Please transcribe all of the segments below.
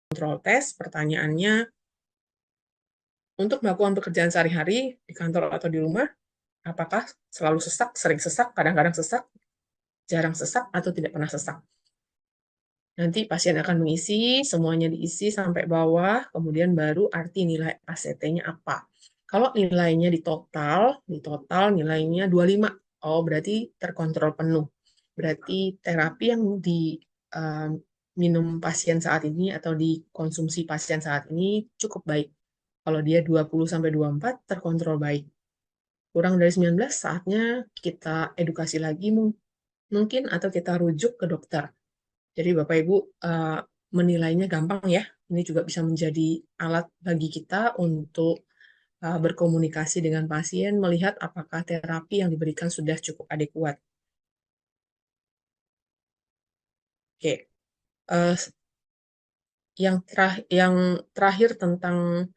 kontrol tes, pertanyaannya, untuk melakukan pekerjaan sehari-hari di kantor atau di rumah, apakah selalu sesak, sering sesak, kadang-kadang sesak, jarang sesak, atau tidak pernah sesak? Nanti pasien akan mengisi, semuanya diisi sampai bawah, kemudian baru arti nilai ACT-nya apa. Kalau nilainya di total nilainya 25. Oh, berarti terkontrol penuh. Berarti terapi yang diminum pasien saat ini atau dikonsumsi pasien saat ini cukup baik. Kalau dia 20 sampai 24 terkontrol baik. Kurang dari 19 saatnya kita edukasi lagi mungkin atau kita rujuk ke dokter. Jadi Bapak Ibu menilainya gampang ya. Ini juga bisa menjadi alat bagi kita untuk berkomunikasi dengan pasien, melihat apakah terapi yang diberikan sudah cukup adekuat. Oke, uh, yang terakhir tentang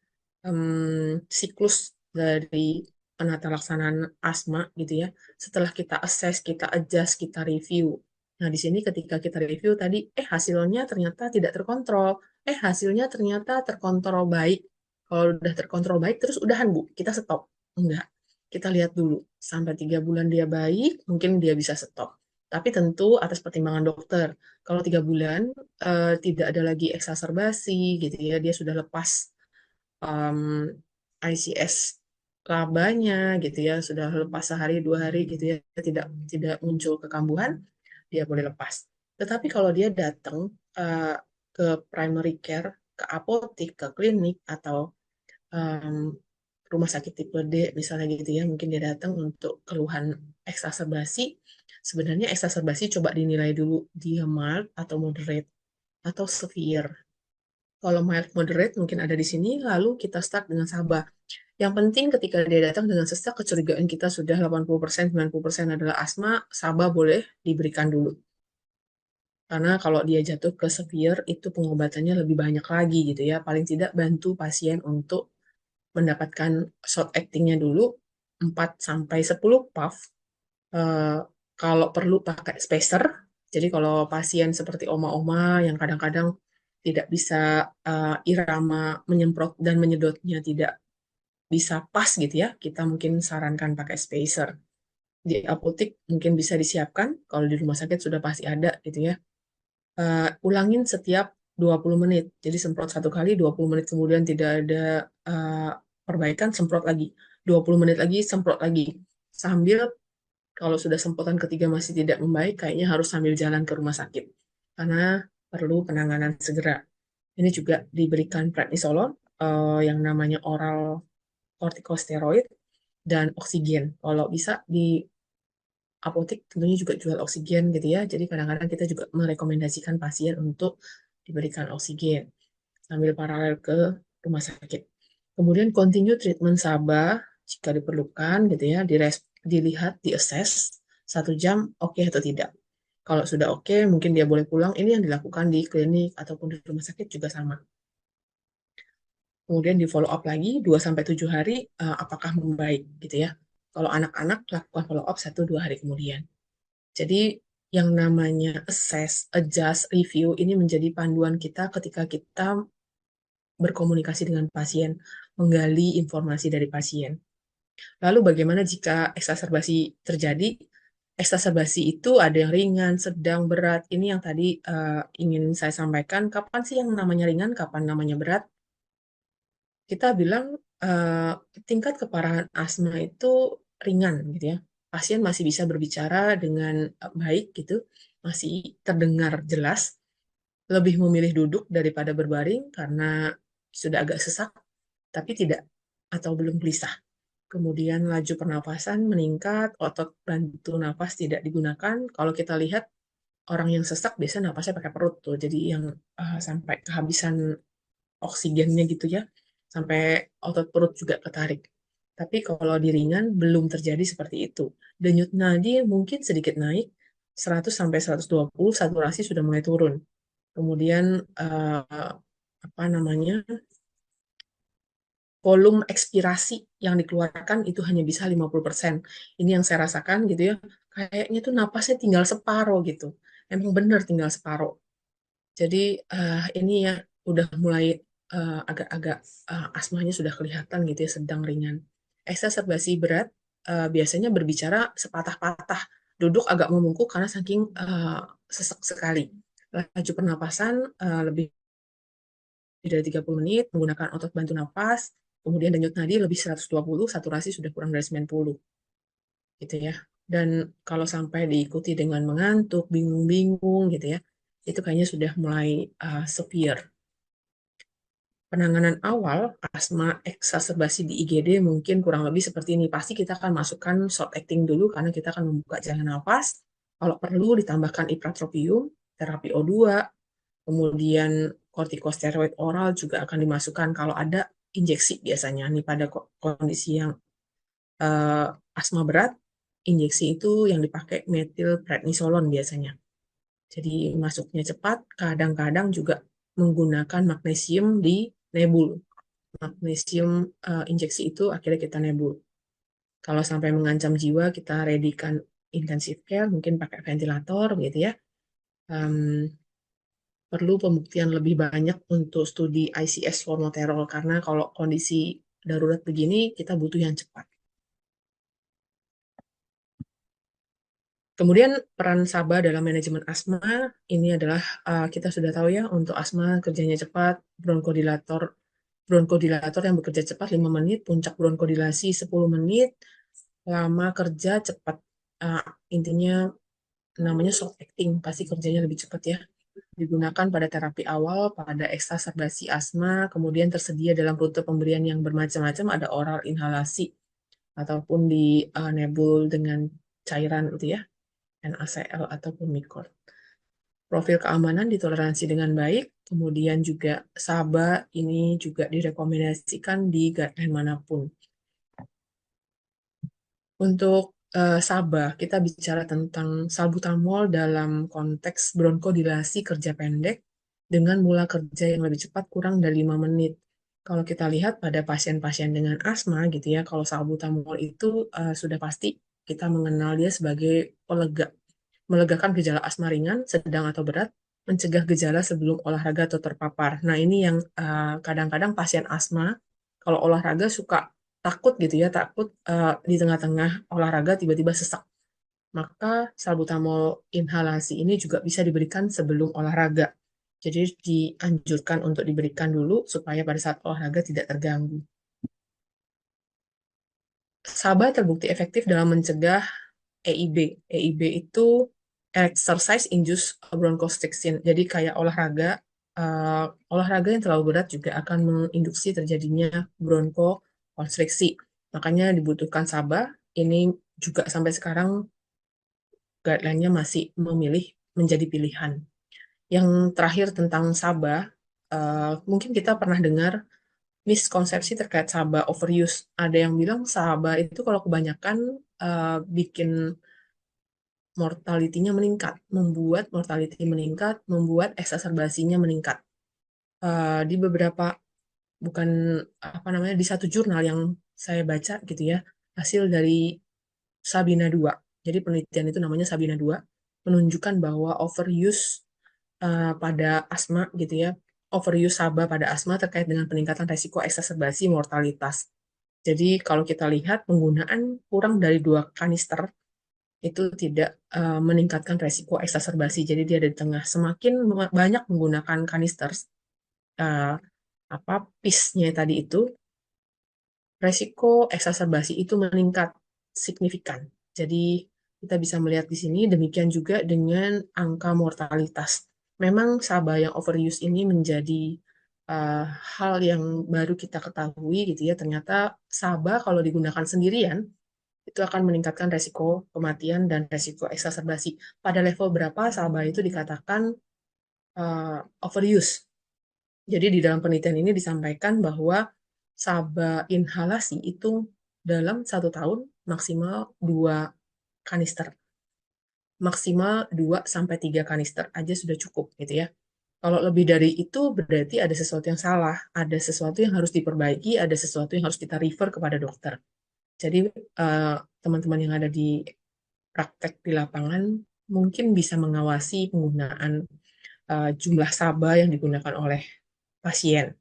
siklus dari penata laksanaan asma gitu ya. Setelah kita assess, kita adjust, kita review. Nah, di sini ketika kita review tadi, hasilnya ternyata tidak terkontrol. Hasilnya ternyata terkontrol baik. Kalau udah terkontrol baik, terus udahan Bu, kita stop. Enggak. Kita lihat dulu. Sampai 3 bulan dia baik, mungkin dia bisa stop. Tapi tentu atas pertimbangan dokter. Kalau 3 bulan tidak ada lagi eksaserbasi gitu ya, dia sudah lepas um, ICS labanya gitu ya, sudah lepas sehari 2 hari gitu ya, tidak tidak muncul kekambuhan, dia boleh lepas. Tetapi kalau dia datang uh, ke primary care, ke apotik, ke klinik atau um, rumah sakit tipe D misalnya gitu ya, mungkin dia datang untuk keluhan eksaserbasi. Sebenarnya eksaserbasi coba dinilai dulu dia mild atau moderate atau severe. Kalau mild moderate mungkin ada di sini, lalu kita start dengan sabar. Yang penting ketika dia datang dengan sesak, kecurigaan kita sudah 80%, 90% adalah asma, sabar boleh diberikan dulu. Karena kalau dia jatuh ke severe, itu pengobatannya lebih banyak lagi gitu ya. Paling tidak bantu pasien untuk mendapatkan short acting-nya dulu, 4 sampai 10 puff. Eh, Kalau perlu pakai spacer. Jadi kalau pasien seperti oma-oma yang kadang-kadang tidak bisa irama menyemprot dan menyedotnya tidak bisa pas gitu ya, kita mungkin sarankan pakai spacer. Di apotik mungkin bisa disiapkan, kalau di rumah sakit sudah pasti ada gitu ya. Ulangin setiap 20 menit. Jadi semprot 1 kali, 20 menit kemudian tidak ada perbaikan, semprot lagi. 20 menit lagi, semprot lagi. Sambil kalau sudah semprotan ketiga masih tidak membaik, kayaknya harus sambil jalan ke rumah sakit. Karena perlu penanganan segera. Ini juga diberikan prednisolon, yang namanya oral kortikosteroid, dan oksigen. Kalau bisa di apotek tentunya juga jual oksigen gitu ya. Jadi kadang-kadang kita juga merekomendasikan pasien untuk diberikan oksigen sambil paralel ke rumah sakit. Kemudian continue treatment SABA jika diperlukan gitu ya, dilihat, diassess 1 jam oke atau tidak. Kalau sudah oke, mungkin dia boleh pulang. Ini yang dilakukan di klinik ataupun di rumah sakit juga sama. Kemudian di follow up lagi 2 sampai 7 hari, apakah membaik gitu ya. Kalau anak-anak lakukan follow up 1-2 hari kemudian. Jadi yang namanya assess, adjust, review ini menjadi panduan kita ketika kita berkomunikasi dengan pasien, menggali informasi dari pasien. Lalu bagaimana jika eksaserbasi terjadi? Eksaserbasi itu ada yang ringan, sedang, berat. Ini yang tadi ingin saya sampaikan. Kapan sih yang namanya ringan, kapan namanya berat? Kita bilang eh, tingkat keparahan asma itu ringan gitu ya. Pasien masih bisa berbicara dengan baik gitu, masih terdengar jelas, lebih memilih duduk daripada berbaring karena sudah agak sesak, tapi tidak atau belum gelisah. Kemudian laju pernapasan meningkat, otot bantu napas tidak digunakan. Kalau kita lihat orang yang sesak biasanya napasnya pakai perut tuh, jadi yang sampai kehabisan oksigennya gitu ya, sampai otot perut juga ketarik. Tapi kalau di ringan belum terjadi seperti itu. Denyut nadi mungkin sedikit naik, 100 sampai 120, saturasi sudah mulai turun. Kemudian apa namanya, volume ekspirasi yang dikeluarkan itu hanya bisa 50%. Ini yang saya rasakan gitu ya. Kayaknya tuh napasnya tinggal separuh gitu. Emang benar tinggal separuh. Jadi ini ya udah mulai agak-agak asmanya sudah kelihatan gitu ya, sedang ringan. Eksaserbasi berat biasanya berbicara sepatah-patah, duduk agak membungkuk karena saking sesek sekali. Laju pernapasan lebih dari 30 menit, menggunakan otot bantu napas, kemudian denyut nadi lebih 120, saturasi sudah kurang dari 90, gitu ya. Dan kalau sampai diikuti dengan mengantuk, bingung-bingung gitu ya, itu kayaknya sudah mulai severe. Penanganan awal asma eksaserbasi di IGD mungkin kurang lebih seperti ini. Pasti kita akan masukkan short acting dulu karena kita akan membuka jalan nafas. Kalau perlu ditambahkan ipratropium, terapi O2, kemudian kortikosteroid oral juga akan dimasukkan kalau ada injeksi biasanya. Nih pada kondisi yang uh, asma berat, injeksi itu yang dipakai metilprednisolon biasanya. Jadi masuknya cepat, kadang-kadang juga menggunakan magnesium di nebul. Magnesium injeksi itu akhirnya kita nebul. Kalau sampai mengancam jiwa, kita readykan intensive care, mungkin pakai ventilator gitu ya. Um, Perlu pembuktian lebih banyak untuk studi ICS formoterol karena kalau kondisi darurat begini kita butuh yang cepat. Kemudian peran SABA dalam manajemen asma ini adalah kita sudah tahu ya untuk asma kerjanya cepat, bronkodilator yang bekerja cepat 5 menit, puncak bronkodilasi 10 menit, lama kerja cepat. Uh, Intinya namanya short acting, pasti kerjanya lebih cepat ya. Digunakan pada terapi awal, pada eksaserbasi asma, kemudian tersedia dalam rute pemberian yang bermacam-macam, ada oral inhalasi, ataupun di nebul dengan cairan itu ya, NaCl ataupun Micort. Profil keamanan ditoleransi dengan baik, kemudian juga SABA ini juga direkomendasikan di guideline manapun. Untuk SABA, kita bicara tentang salbutamol dalam konteks bronkodilasi kerja pendek dengan mula kerja yang lebih cepat kurang dari 5 menit. Kalau kita lihat pada pasien-pasien dengan asma gitu ya, kalau salbutamol itu sudah pasti kita mengenal dia sebagai pelega, melegakan gejala asma ringan, sedang atau berat, mencegah gejala sebelum olahraga atau terpapar. Nah, ini yang kadang-kadang pasien asma kalau olahraga suka takut gitu ya, takut di tengah-tengah olahraga tiba-tiba sesak. Maka salbutamol inhalasi ini juga bisa diberikan sebelum olahraga. Jadi dianjurkan untuk diberikan dulu supaya pada saat olahraga tidak terganggu. SABA terbukti efektif dalam mencegah EIB. EIB itu exercise induced bronchoconstriction. Jadi kayak olahraga yang terlalu berat juga akan menginduksi terjadinya bronkokonstriksi. Makanya dibutuhkan SABA. Ini juga sampai sekarang guideline-nya masih memilih menjadi pilihan. Yang terakhir tentang SABA, mungkin kita pernah dengar miskonsepsi terkait SABA overuse. Ada yang bilang SABA itu kalau kebanyakan bikin mortality-nya meningkat, membuat mortality meningkat, membuat eksaserbasinya meningkat. Di beberapa, bukan apa namanya, di satu jurnal yang saya baca gitu ya, hasil dari Sabina 2. Jadi penelitian itu namanya Sabina 2, menunjukkan bahwa overuse pada asma gitu ya, overuse SABA pada asma terkait dengan peningkatan resiko eksaserbasi mortalitas. Jadi kalau kita lihat penggunaan kurang dari 2 kanister itu tidak meningkatkan resiko eksaserbasi. Jadi dia ada di tengah. Semakin banyak menggunakan kanister, uh, apa PIS-nya tadi itu, resiko eksaserbasi itu meningkat signifikan. Jadi kita bisa melihat di sini, demikian juga dengan angka mortalitas. Memang SABA yang overuse ini menjadi uh, hal yang baru kita ketahui gitu ya. Ternyata SABA kalau digunakan sendirian itu akan meningkatkan resiko kematian dan resiko eksaserbasi. Pada level berapa SABA itu dikatakan overuse. Jadi di dalam penelitian ini disampaikan bahwa SABA inhalasi itu dalam 1 tahun maksimal 2 kanister. Maksimal 2 sampai 3 kanister aja sudah cukup gitu ya. Kalau lebih dari itu berarti ada sesuatu yang salah, ada sesuatu yang harus diperbaiki, ada sesuatu yang harus kita refer kepada dokter. Jadi teman-teman yang ada di praktek di lapangan mungkin bisa mengawasi penggunaan jumlah SABA yang digunakan oleh pasien.